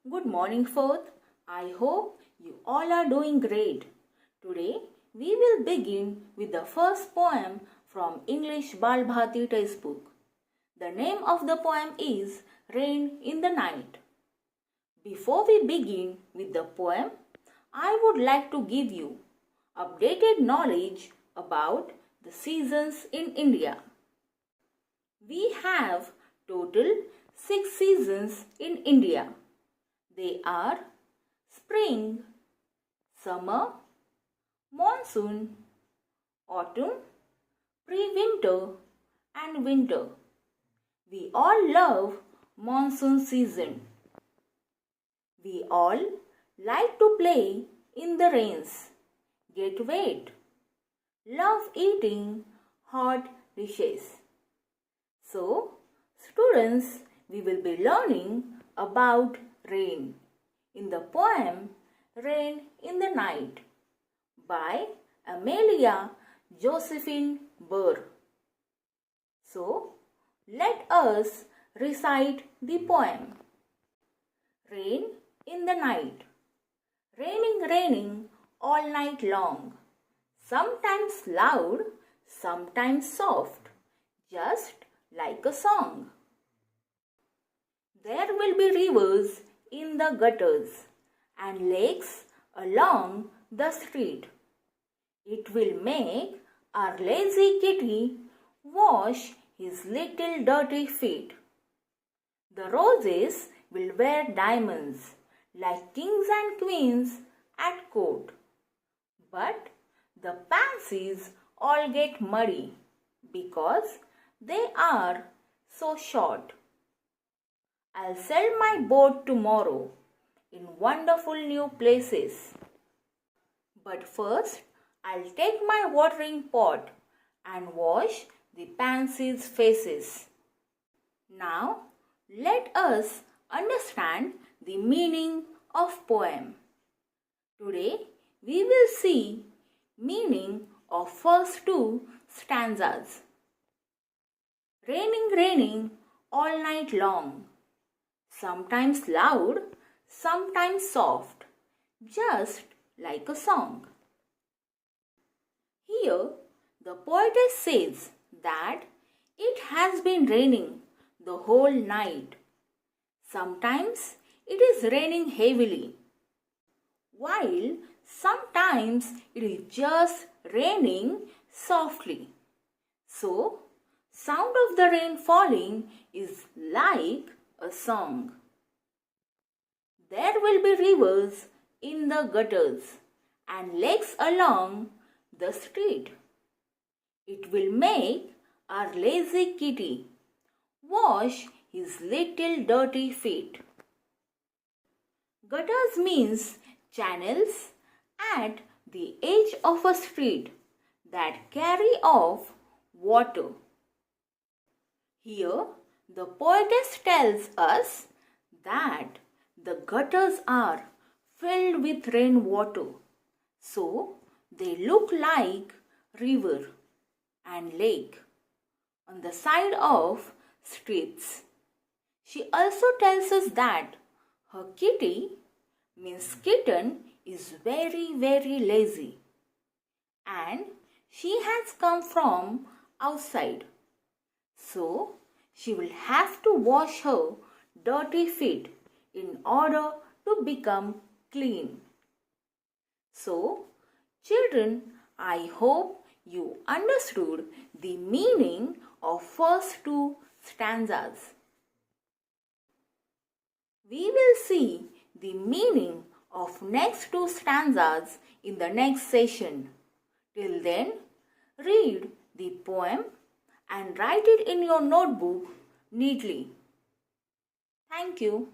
Good morning, Fourth. I hope you all are doing great. Today, we will begin with the first poem from English Balbharti textbook. The name of the poem is Rain in the Night. Before we begin with the poem, I would like to give you updated knowledge about the seasons in India. We have total 6 seasons in India. They are spring, summer, monsoon, autumn, pre-winter and winter. We all love monsoon season. We all like to play in the rains, get wet, love eating hot dishes. So, students, we will be learning about rain in the poem Rain in the Night by Amelia Josephine Burr. So, let us recite the poem. Rain in the night. Raining, raining all night long. Sometimes loud, sometimes soft, just like a song. There will be rivers in the gutters and lakes along the street. It will make our lazy kitty wash his little dirty feet. The roses will wear diamonds like kings and queens at court. But the pansies all get muddy because they are so short. I'll sell my boat tomorrow in wonderful new places. But first, I'll take my watering pot and wash the pansies' faces. Now, let us understand the meaning of poem. Today, we will see meaning of first 2 stanzas. Raining, raining all night long. Sometimes loud, sometimes soft, just like a song. Here, the poetess says that it has been raining the whole night. Sometimes it is raining heavily, while sometimes it is just raining softly. So, sound of the rain falling is like a song. There will be rivers in the gutters and lakes along the street. It will make our lazy kitty wash his little dirty feet. Gutters means channels at the edge of a street that carry off water. Here, the poetess tells us that the gutters are filled with rainwater, so they look like river and lake on the side of streets. She also tells us that her kitty, means kitten, is very lazy and she has come from outside. So, she will have to wash her dirty feet in order to become clean. So, children, I hope you understood the meaning of first 2 stanzas. We will see the meaning of next 2 stanzas in the next session. Till then, read the poem and write it in your notebook neatly. Thank you.